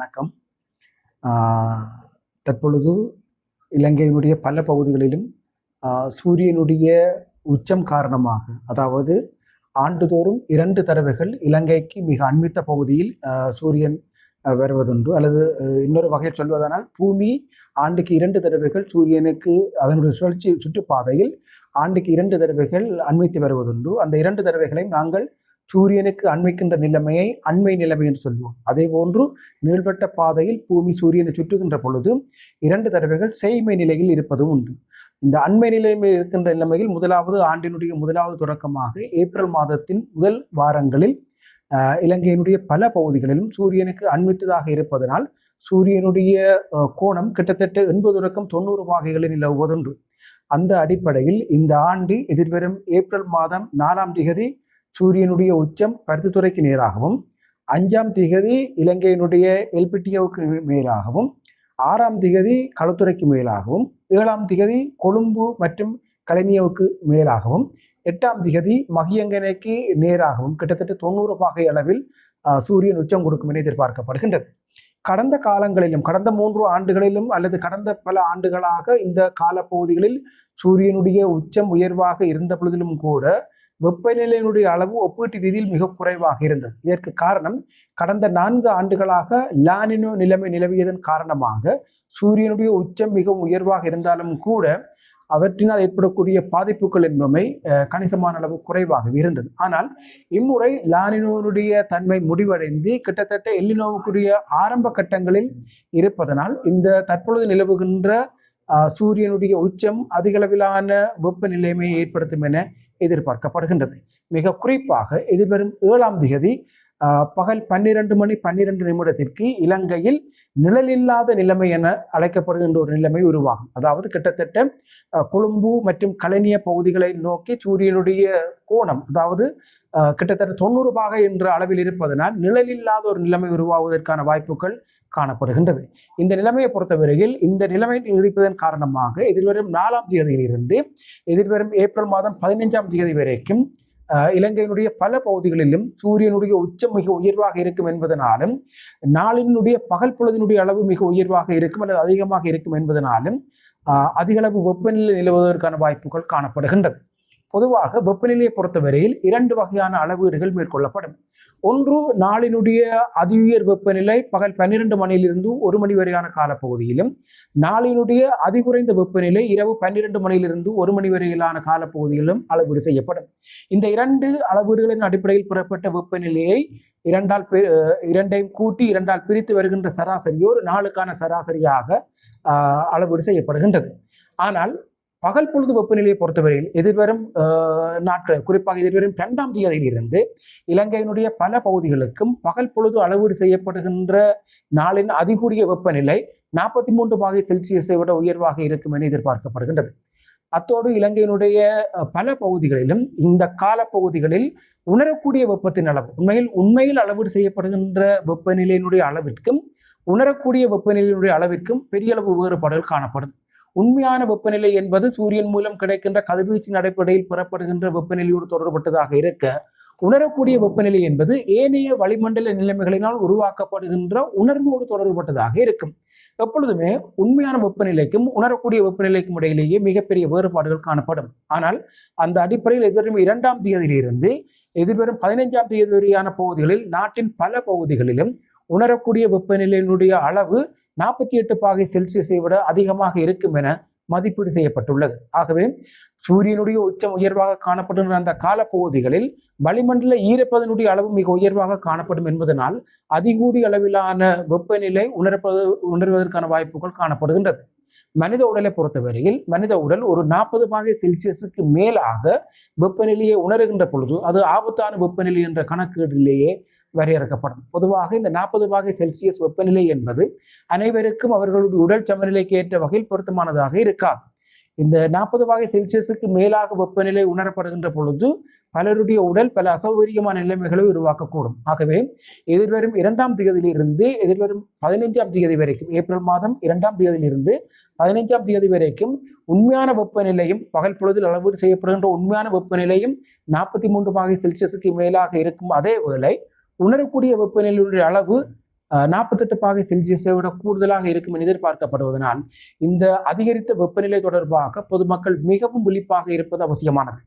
வணக்கம். தற்பொழுது இலங்கையினுடைய பல பகுதிகளிலும் சூரியனுடைய உச்சம் காரணமாக, அதாவது ஆண்டுதோறும் 2 தடவைகள் இலங்கைக்கு மிக அண்மித்த பகுதியில் சூரியன் வருவதுண்டு. அல்லது இன்னொரு வகையில் சொல்வதனால், பூமி ஆண்டுக்கு 2 தடவைகள் சூரியனுக்கு அதனுடைய சுழற்சி சுற்றுப்பாதையில் ஆண்டுக்கு 2 தடவைகள் அண்மித்து வருவதுண்டு. அந்த 2 தடவைகளையும் நாங்கள் சூரியனுக்கு அண்மிக்கின்ற நிலைமையை அண்மை நிலைமை என்று சொல்வோம். அதே போன்று நீள்வட்ட பாதையில் பூமி சூரியனை சுற்றுகின்ற பொழுது 2 தடவைகள் செய்மை நிலையில் இருப்பதும் உண்டு. இந்த அண்மை நிலையில் இருக்கின்ற நிலைமையில் முதலாவது ஆண்டினுடைய முதலாவது தொடக்கமாக ஏப்ரல் மாதத்தின் முதல் வாரங்களில் இலங்கையினுடைய பல பகுதிகளிலும் சூரியனுக்கு அண்மித்ததாக இருப்பதனால் சூரியனுடைய கோணம் கிட்டத்தட்ட 80 தொடக்கம் 90 பாகைகளில் நிலவுவதுண்டு. அந்த அடிப்படையில் இந்த ஆண்டு எதிர்வரும் ஏப்ரல் மாதம் 4ஆம் திகதி சூரியனுடைய உச்சம் பருத்தித்துறைக்கு நேராகவும், 5ஆம் திகதி இலங்கையினுடைய எல்பிட்டியோவுக்கு மேலாகவும், 6ஆம் திகதி களுத்துறைக்கு மேலாகவும், 7ஆம் திகதி கொழும்பு மற்றும் கலைஞவுக்கு மேலாகவும், 8ஆம் திகதி மகியங்கனைக்கு நேராகவும் கிட்டத்தட்ட 90 பாகை அளவில் சூரியன் உச்சம் கொடுக்கும் என எதிர்பார்க்கப்படுகின்றது. கடந்த காலங்களிலும், கடந்த 3 ஆண்டுகளிலும் அல்லது கடந்த பல ஆண்டுகளாக இந்த காலப்பகுதிகளில் சூரியனுடைய உச்சம் உயர்வாக இருந்த பொழுதிலும் கூட வெப்பநிலையினுடைய அளவு ஒப்பீட்டு ரீதியில் மிக குறைவாக இருந்தது. இதற்கு காரணம், கடந்த 4 ஆண்டுகளாக லானினோ நிலைமை நிலவியதன் காரணமாக சூரியனுடைய உச்சம் மிகவும் உயர்வாக இருந்தாலும் கூட அவற்றினால் ஏற்படக்கூடிய பாதிப்புகள் என்பவை கணிசமான அளவு குறைவாக இருந்தது. ஆனால் இம்முறை லானினோனுடைய தன்மை முடிவடைந்து கிட்டத்தட்ட எல்லினோவுக்குரிய ஆரம்ப கட்டங்களில் இருப்பதனால் இந்த தற்பொழுது நிலவுகின்ற சூரியனுடைய உச்சம் அதிகளவிலான வெப்பநிலைமையை ஏற்படுத்தும் என எதிர்பார்க்கப்படுகின்றது. மிக குறிப்பாக எதிர்வரும் 7ஆம் திகதி பகல் 12:12 இலங்கையில் நிழலில்லாத நிலைமை என அழைக்கப்படுகின்ற ஒரு நிலைமை உருவாகும். அதாவது கிட்டத்தட்ட கொழும்பு மற்றும் கலைஞ பகுதிகளை நோக்கி சூரியனுடைய கோணம், அதாவது கிட்டத்தட்ட 90 பாகை என்ற அளவில் இருப்பதனால் நிழலில்லாத ஒரு நிலைமை உருவாவதற்கான வாய்ப்புகள் காணப்படுகின்றது. இந்த நிலைமையை பொறுத்தவரையில் இந்த நிலைமை நீடிப்பதன் காரணமாக எதிர்வரும் 4ஆம் தேதியிலிருந்து எதிர்வரும் ஏப்ரல் மாதம் 15ஆம் தேதி வரைக்கும் இலங்கையினுடைய பல பகுதிகளிலும் சூரியனுடைய உச்சம் மிக உயர்வாக இருக்கும் என்பதனாலும், நாளினுடைய பகல் பொழுதினுடைய அளவு மிக உயர்வாக இருக்கும் அல்லது அதிகமாக இருக்கும் என்பதனாலும் அதிகளவு வெப்பநிலை நிலவுவதற்கான வாய்ப்புகள் காணப்படுகின்றது. பொதுவாக வெப்பநிலையை பொறுத்தவரையில் 2 வகையான அளவீடுகள் மேற்கொள்ளப்படும். ஒன்று, நாளினுடைய அதிஉயர் வெப்பநிலை பகல் 12 மணியிலிருந்து 1 மணி வரையான காலப்பகுதியிலும், நாளினுடைய அதிகுறைந்த வெப்பநிலை இரவு 12 மணியிலிருந்து 1 மணி வரையிலான காலப்பகுதியிலும் அளவீடு செய்யப்படும். இந்த 2 அளவீடுகளின் அடிப்படையில் பெறப்பட்ட வெப்பநிலையை இரண்டையும் கூட்டி 2ஆல் பிரித்து வருகின்ற சராசரி ஒரு நாளுக்கான சராசரியாக அளவீடு செய்யப்படுகின்றது. ஆனால் பகல் பொழுது வெப்பநிலையை பொறுத்தவரையில் எதிர்வரும் நாட்கள், குறிப்பாக எதிர்வரும் 2ஆம் தேதியிலிருந்து இலங்கையினுடைய பல பகுதிகளுக்கும் பகல் பொழுது அளவீடு செய்யப்படுகின்ற நாளின் அதிகூடிய வெப்பநிலை 43 பாகை செல்சியஸை விட உயர்வாக இருக்கும் என எதிர்பார்க்கப்படுகின்றது. அத்தோடு இலங்கையினுடைய பல பகுதிகளிலும் இந்த காலப்பகுதிகளில் உணரக்கூடிய வெப்பத்தின் அளவு, உண்மையில் அளவீடு செய்யப்படுகின்ற வெப்பநிலையினுடைய அளவிற்கும் உணரக்கூடிய வெப்பநிலையினுடைய அளவிற்கும் பெரிய அளவு வேறுபாடுகள் காணப்படும். உண்மையான வெப்பநிலை என்பது சூரியன் மூலம் கிடைக்கின்ற கதிர்வீச்சின் அடிப்படையில் பெறப்படுகின்ற வெப்பநிலையோடு தொடர்பட்டதாக இருக்க, உணரக்கூடிய வெப்பநிலை என்பது ஏனைய வளிமண்டல நிலைமைகளினால் உருவாக்கப்படுகின்ற உணர்வோடு தொடர்பட்டதாக இருக்கும். எப்பொழுதுமே உண்மையான வெப்பநிலைக்கும் உணரக்கூடிய வெப்பநிலைக்கும் இடையிலேயே மிகப்பெரிய வேறுபாடுகள் காணப்படும். ஆனால் அந்த அடிப்படையில் எதிர்வரும் 2ஆம் தேதியிலிருந்து எதிர்வரும் 15ஆம் தேதி வரையான பகுதிகளில் நாட்டின் பல பகுதிகளிலும் உணரக்கூடிய வெப்பநிலையினுடைய அளவு 48 பாகை செல்சியஸை விட அதிகமாக இருக்கும் என மதிப்பீடு செய்யப்பட்டுள்ளது. ஆகவே சூரியனுடைய உச்சம் உயர்வாக காணப்படுகின்ற அந்த காலப்பகுதிகளில் வளிமண்டல ஈரப்பதனுடைய அளவு மிக உயர்வாக காணப்படும் என்பதனால் அதிகூடிய அளவிலான வெப்பநிலை உணர்வதற்கான வாய்ப்புகள் காணப்படுகின்றது. மனித உடலை பொறுத்தவரையில் மனித உடல் ஒரு 40 பாகை செல்சியஸுக்கு மேலாக வெப்பநிலையை உணர்கின்ற பொழுது அது ஆபத்தான வெப்பநிலை என்ற கணக்கீட்டிலேயே வரையறுக்கப்படும். பொதுவாக இந்த 40 பாகை செல்சியஸ் வெப்பநிலை என்பது அனைவருக்கும் அவர்களுடைய உடல் சமநிலைக்கு ஏற்ற வகையில் பொருத்தமானதாக இருக்காது. இந்த 40 பாகை செல்சியஸுக்கு மேலாக வெப்பநிலை உணரப்படுகின்ற பொழுது பலருடைய உடல் பல அசௌகரியமான நிலைமைகளை உருவாக்கக்கூடும். ஆகவே எதிர்வரும் 2ஆம் தேதியிலிருந்து எதிர்வரும் 15ஆம் தேதி வரைக்கும், ஏப்ரல் மாதம் 2ஆம் தேதியிலிருந்து 15ஆம் தேதி வரைக்கும் உண்மையான வெப்பநிலையும் பகல் பொழுதில் அளவீடு செய்யப்படுகின்ற உண்மையான வெப்பநிலையும் 43 பாகை செல்சியஸுக்கு மேலாக இருக்கும். அதே வேளை உணரக்கூடிய வெப்பநிலையுடைய அளவு 48 பாகை செல்சியஸை விட கூடுதலாக இருக்கும் என எதிர்பார்க்கப்படுவதனால் இந்த அதிகரித்த வெப்பநிலை தொடர்பாக பொதுமக்கள் மிகவும் விழிப்பாக இருப்பது அவசியமானது.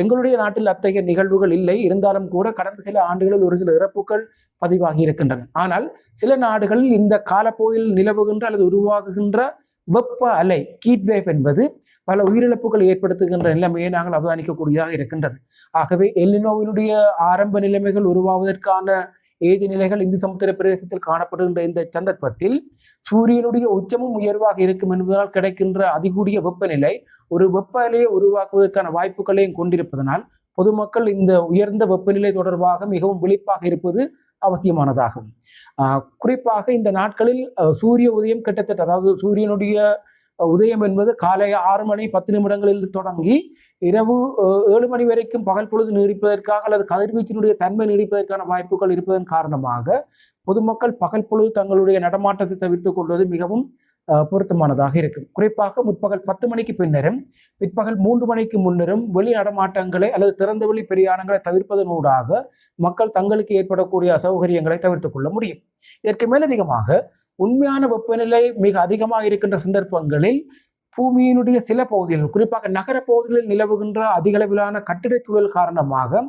எங்களுடைய நாட்டில் அத்தகைய நிகழ்வுகள் இல்லை. இருந்தாலும் கூட கடந்த சில ஆண்டுகளில் ஒரு சில இறப்புகள் பதிவாகி இருக்கின்றன. ஆனால் சில நாடுகளில் இந்த காலப்பகுதியில் நிலவுகின்ற அல்லது உருவாகுகின்ற வெப்ப அலை ஹீட் வேவ் என்பது பல உயிரிழப்புகள் ஏற்படுத்துகின்ற நிலைமையை நாங்கள் அவதானிக்கக்கூடியதாக இருக்கின்றது. ஆகவே எல்னினோவினுடைய ஆரம்ப நிலைமைகள் உருவாவதற்கான ஏதி நிலைகள் இந்து சமுத்திர பிரதேசத்தில் காணப்படுகின்ற இந்த சந்தர்ப்பத்தில் சூரியனுடைய உச்சமும் உயர்வாக இருக்கும் என்பதால் கிடைக்கின்ற அதிகூடிய வெப்பநிலை ஒரு வெப்ப அலையை உருவாக்குவதற்கான வாய்ப்புகளையும் கொண்டிருப்பதனால் பொதுமக்கள் இந்த உயர்ந்த வெப்பநிலை தொடர்பாக மிகவும் விழிப்பாக இருப்பது அவசியமானதாகும். குறிப்பாக இந்த நாட்களில் சூரிய உதயம் கிட்டத்தட்ட, அதாவது சூரியனுடைய உதயம் என்பது காலை 6 மணி 10 நிமிடங்களில் தொடங்கி இரவு 7 மணி வரைக்கும் பகல் பொழுது நீடிப்பதற்காக அல்லது கதிர்வீச்சினுடைய தன்மை நீடிப்பதற்கான வாய்ப்புகள் இருப்பதன் காரணமாக பொதுமக்கள் பகல் பொழுது தங்களுடைய நடமாட்டத்தை தவிர்த்துக் கொள்வது மிகவும் பொருத்தமானதாக இருக்கும். குறிப்பாக முற்பகல் 10 மணிக்கு பின்னரும் பிற்பகல் 3 மணிக்கு முன்னரும் வெளி நடமாட்டங்களை அல்லது திறந்த வெளி பிரயாணங்களை தவிர்ப்பதனூடாக மக்கள் தங்களுக்கு ஏற்படக்கூடிய அசௌகரியங்களை தவிர்த்துக் கொள்ள முடியும். இதற்கு மேலதிகமாக உண்மையான வெப்பநிலை மிக அதிகமாக இருக்கின்ற சந்தர்ப்பங்களில் பூமியினுடைய சில பகுதிகள், குறிப்பாக நகர பகுதிகளில் நிலவுகின்ற அதிகளவிலான கட்டிடச் சூழல் காரணமாக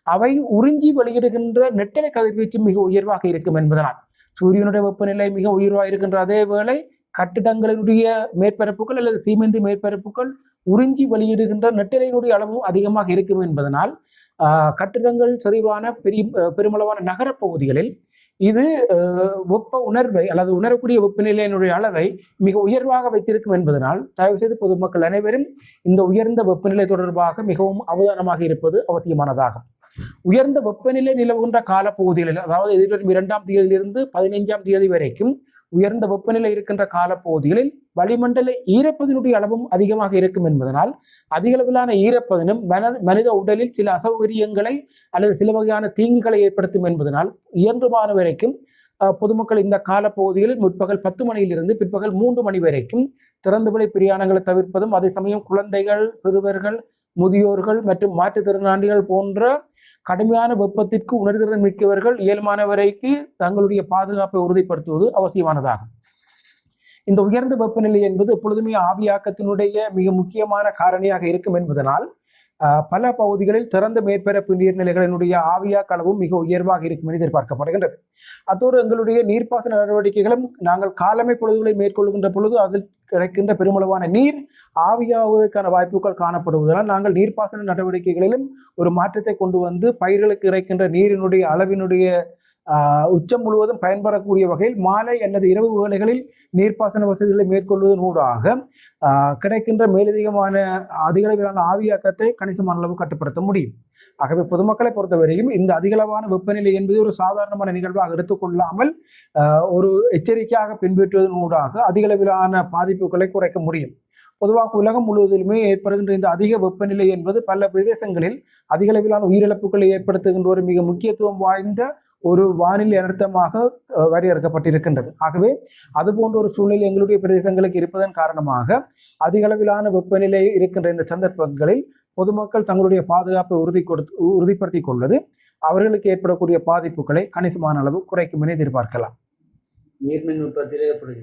அவை உறிஞ்சி வெளியிடுகின்ற நெட்டலை கதிர்வீச்சு மிக உயர்வாக இருக்கும் என்பதனால் சூரியனுடைய வெப்பநிலை மிக உயர்வாக இருக்கின்ற அதே வேளை கட்டிடங்களினுடைய மேற்பரப்புகள் அல்லது சீமெந்து மேற்பரப்புகள் உறிஞ்சி வெளியிடுகின்ற நெட்டலையினுடைய அளவும் அதிகமாக இருக்கும் என்பதனால் கட்டிடங்கள் செறிவான பெருமளவான நகர பகுதிகளில் இது வெப்ப உணர்வை அல்லது உணரக்கூடிய வெப்பநிலையினுடைய அளவை மிக உயர்வாக வைத்திருக்கும் என்பதனால் தயவு செய்து பொதுமக்கள் அனைவரும் இந்த உயர்ந்த வெப்பநிலை தொடர்பாக மிகவும் அவதானமாக இருப்பது அவசியமானதாகும். உயர்ந்த வெப்பநிலை நிலவுகின்ற காலப்பகுதிகளில், அதாவது எதிர்வரும் 2ஆம் தேதியிலிருந்து 15ஆம் தேதி வரைக்கும் உயர்ந்த வெப்பநிலை இருக்கின்ற காலப்பகுதிகளில் வளிமண்டல ஈரப்பதனுடைய அளவும் அதிகமாக இருக்கும் என்பதனால் அதிகளவிலான ஈரப்பதனும் மனித உடலில் சில அசௌகரியங்களை அல்லது சில வகையான தீங்குகளை ஏற்படுத்தும் என்பதனால் இயன்றுமான வரைக்கும் பொதுமக்கள் இந்த காலப்பகுதிகளில் முற்பகல் 10 மணியிலிருந்து பிற்பகல் 3 மணி வரைக்கும் திறந்தவெளி பிரயாணங்களை தவிர்ப்பதும், அதே சமயம் குழந்தைகள், சிறுவர்கள், முதியோர்கள் மற்றும் மாற்றுத்திறனாளிகள் போன்ற கடுமையான வெப்பத்திற்கு உணர்திறன் மிக்கவர்கள் இயல்பான வரைக்கு தங்களுடைய பாதுகாப்பை உறுதிப்படுத்துவது அவசியமானதாகும். இந்த உயர்ந்த வெப்பநிலை என்பது எப்பொழுதுமே ஆவியாக்கத்தினுடைய மிக முக்கியமான காரணியாக இருக்கும் என்பதனால் பல பகுதிகளில் திறந்த மேற்பரப்பு நீர்நிலைகளினுடைய ஆவியாக்க அளவும் மிக உயர்வாக இருக்கும் என எதிர்பார்க்கப்படுகின்றது. அத்தோடு எங்களுடைய நீர்ப்பாசன நடவடிக்கைகளும் நாங்கள் காலமை பொழுதுகளை மேற்கொள்கின்ற பொழுது அதில் கிடைக்கின்ற பெருமளவான நீர் ஆவியாவதற்கான வாய்ப்புகள் காணப்படுவதால் நாங்கள் நீர்ப்பாசன நடவடிக்கைகளிலும் ஒரு மாற்றத்தை கொண்டு வந்து பயிர்களுக்கு இறைக்கின்ற நீரினுடைய அளவினுடைய உச்சம் முழுவதும் பயன்படக்கூடிய வகையில் மாலை அல்லது இரவு வேளைகளில் நீர்ப்பாசன வசதிகளை மேற்கொள்வதனூடாக கிடைக்கின்ற மேலதிகமான அதிகளவிலான ஆவியாக்கத்தை கணிசமான அளவு கட்டுப்படுத்த முடியும். ஆகவே பொதுமக்களை பொறுத்தவரையும் இந்த அதிகளவான வெப்பநிலை என்பது ஒரு சாதாரணமான நிகழ்வாக எடுத்துக்கொள்ளாமல் ஒரு எச்சரிக்கையாக பின்பற்றுவதனூடாக அதிகளவிலான பாதிப்புகளை குறைக்க முடியும். பொதுவாக உலகம் முழுவதிலுமே ஏற்படுகின்ற இந்த அதிக வெப்பநிலை என்பது பல பிரதேசங்களில் அதிகளவிலான உயிரிழப்புகளை ஏற்படுத்துகின்ற ஒரு மிக முக்கியத்துவம் வாய்ந்த ஒரு வானிலை அனர்த்தமாக வரையறுக்கப்பட்டிருக்கின்றது. ஆகவே அதுபோன்ற ஒரு சூழ்நிலை எங்களுடைய பிரதேசங்களுக்கு இருப்பதன் காரணமாக அதிகளவிலான வெப்பநிலை இருக்கின்ற இந்த சந்தர்ப்பங்களில் பொதுமக்கள் தங்களுடைய பாதுகாப்பை உறுதிப்படுத்திக் கொள்வது அவர்களுக்கு ஏற்படக்கூடிய பாதிப்புகளை கணிசமான அளவு குறைக்கும் என எதிர்பார்க்கலாம். நீர்மின் உற்பத்தியிலே எப்படி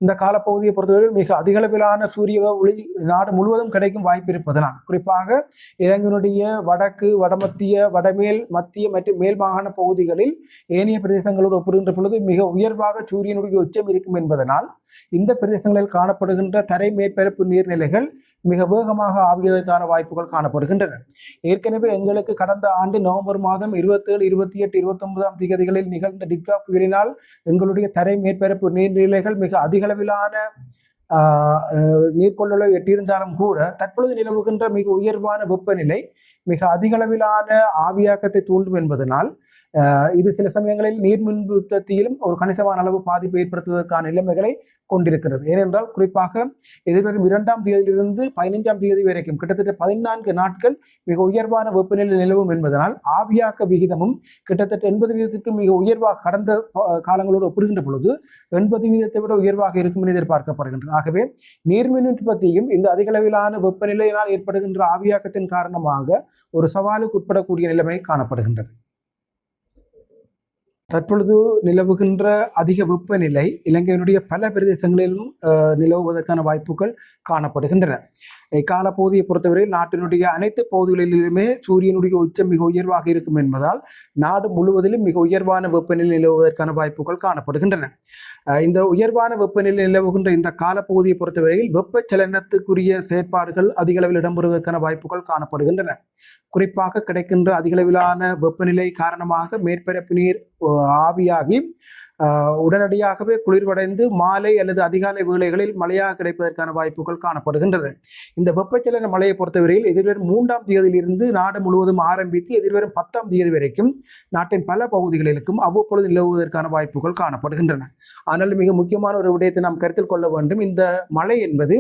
இந்த காலப்பகுதியை பொறுத்தவரை மிக அதிகளவிலான சூரிய ஒளி நாடு முழுவதும் கிடைக்கும் வாய்ப்பு இருப்பதனால் குறிப்பாக இலங்கையினுடைய வடக்கு, வடமத்திய, வடமேல், மத்திய மற்றும் மேல் மாகாண பகுதிகளில் ஏனைய பிரதேசங்களோடு ஒப்பிடுகின்ற பொழுது மிக உயர்வாக சூரியனுடைய உச்சம் இருக்கும் என்பதனால் இந்த பிரதேசங்களில் காணப்படுகின்ற தரை மேற்பரப்பு நீர்நிலைகள் மிக வேகமாக ஆவியதற்கான வாய்ப்புகள் காணப்படுகின்றன. ஏற்கனவே எங்களுக்கு கடந்த ஆண்டு நவம்பர் மாதம் 27, 28, 29ஆம் தேதிகளில் நிகழ்ந்த டிக்டா புயலினால் எங்களுடைய தரை மேற்பரப்பு நீர்நிலைகள் மிக அதிகளவிலான நீர்கொள்ளளவை எட்டியிருந்தாலும் கூட தற்பொழுது நிலவுகின்ற மிக உயர்வான வெப்பநிலை மிக அதிகளவிலான ஆவியாக்கத்தை தூண்டும் என்பதனால் இது சில சமயங்களில் நீர்மின் உற்பத்தியிலும் ஒரு கணிசமான அளவு பாதிப்பு ஏற்படுத்துவதற்கான நிலைமைகளை கொண்டிருக்கிறது. ஏனென்றால் குறிப்பாக எதிர்வரும் 2ஆம் தேதியிலிருந்து 15ஆம் தேதி வரைக்கும் கிட்டத்தட்ட 14 நாட்கள் மிக உயர்வான வெப்பநிலை நிலவும் என்பதனால் ஆவியாக்க விகிதமும் கிட்டத்தட்ட 80% மிக உயர்வாக கடந்த காலங்களோடு ஒப்பிடுகின்ற பொழுது 80% விட உயர்வாக இருக்கும் என எதிர்பார்க்கப்படுகின்றது. ஆகவே நீர்மின் உற்பத்தியும் இந்த அதிகளவிலான வெப்பநிலையினால் ஏற்படுகின்ற ஆவியாக்கத்தின் காரணமாக ஒரு சவாலுக்கு உட்படக்கூடிய நிலைமை காணப்படுகின்றது. தற்பொழுது நிலவுகின்ற அதிக வெப்பநிலை இலங்கையினுடைய பல பிரதேசங்களிலும் நிலவுவதற்கான வாய்ப்புகள் காணப்படுகின்றன. இக்காலப்பகுதியை பொறுத்தவரையில் நாட்டினுடைய அனைத்து பகுதிகளிலுமே சூரியனுடைய உச்சம் மிக உயர்வாக இருக்கும் என்பதால் நாடு முழுவதிலும் மிக உயர்வான வெப்பநிலை நிலவுவதற்கான வாய்ப்புகள் காணப்படுகின்றன. இந்த உயர்வான வெப்பநிலை நிலவுகின்ற இந்த காலப்பகுதியை பொறுத்தவரையில் வெப்பச்சலனத்துக்குரிய செயற்பாடுகள் அதிக அளவில் இடம்பெறுவதற்கான வாய்ப்புகள் காணப்படுகின்றன. குறிப்பாக கிடைக்கின்ற அதிகளவிலான வெப்பநிலை காரணமாக மேற்பரப்பு நீர் ஆவியாகி உடனடியாகவே குளிர்வடைந்து மாலை அல்லது அதிகாலை வேளைகளில் மழையாக கிடைப்பதற்கான வாய்ப்புகள் காணப்படுகின்றது. இந்த வெப்பச்சலன மழையை பொறுத்தவரையில் எதிர்வரும் 3ஆம் தேதியிலிருந்து நாடு முழுவதும் ஆரம்பித்து எதிர்வரும் 10ஆம் தேதி வரைக்கும் நாட்டின் பல பகுதிகளிலும் அவ்வப்பொழுது நிலவுவதற்கான வாய்ப்புகள் காணப்படுகின்றன. ஆனால் மிக முக்கியமான ஒரு விடயத்தை நாம் கருத்தில் கொள்ள வேண்டும். இந்த மழை என்பது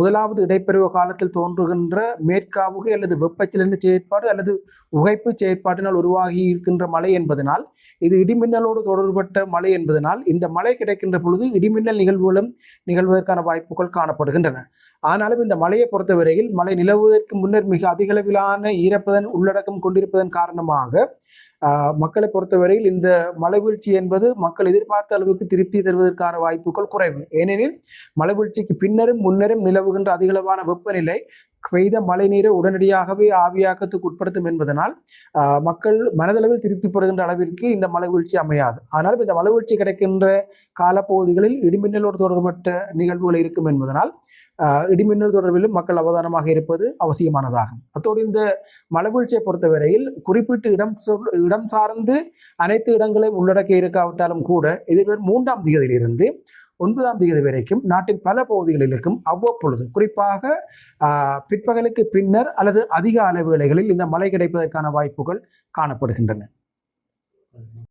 முதலாவது இடைப்பருவ காலத்தில் தோன்றுகின்ற மேற்காவுகை அல்லது வெப்பச்சலன செயற்பாடு அல்லது உகைப்பு செயற்பாட்டினால் உருவாகி இருக்கின்ற மழை என்பதனால் இது இடிமின்னலோடு தொடர்பட்ட மழை என்பதனால் இந்த மழை கிடைக்கின்ற பொழுது இடிமின்னல் நிகழ்வுகளும் நிகழ்வதற்கான வாய்ப்புகள் காணப்படுகின்றன. ஆனாலும் இந்த மழையை பொறுத்தவரையில் மழை நிலவுவதற்கு முன்னர் மிக அதிகளவிலான ஈரப்பதன் உள்ளடக்கம் கொண்டிருப்பதன் காரணமாக மக்களை பொறுத்தவரையில் இந்த மழை வீழ்ச்சி என்பது மக்கள் எதிர்பார்த்த அளவுக்கு திருப்தி தருவதற்கான வாய்ப்புகள் குறைவு. ஏனெனில் மழை வீழ்ச்சிக்கு பின்னரும் முன்னரும் நிலவுகின்ற அதிகளவான வெப்பநிலை பெய்த மழை நீரை உடனடியாகவே ஆவியாக்கத்துக்கு உட்படுத்தும் என்பதனால் மக்கள் மனதளவில் திருப்திப்படுகின்ற அளவிற்கு இந்த மழை வீழ்ச்சி அமையாது. ஆனாலும் இந்த மழை வீழ்ச்சி கிடைக்கின்ற காலப்பகுதிகளில் இடிமின்னலோடு தொடர்பட்ட நிகழ்வுகள் இருக்கும் என்பதனால் இடிமின்னல் தொடர்பிலும் மக்கள் அவதானமாக இருப்பது அவசியமானதாகும். அத்தோடு இந்த மழை வீழ்ச்சியை பொறுத்தவரையில் குறிப்பிட்டு இடம் சார்ந்து அனைத்து இடங்களையும் உள்ளடக்கி இருக்காவிட்டாலும் கூட எதிர்வரும் 3ஆம் தேதியிலிருந்து 9ஆம் தேதி வரைக்கும் நாட்டின் பல பகுதிகளிலும் அவ்வப்பொழுது குறிப்பாக பிற்பகலுக்கு பின்னர் அல்லது அதிக அளவு வேளைகளில் இந்த மழை கிடைப்பதற்கான வாய்ப்புகள் காணப்படுகின்றன.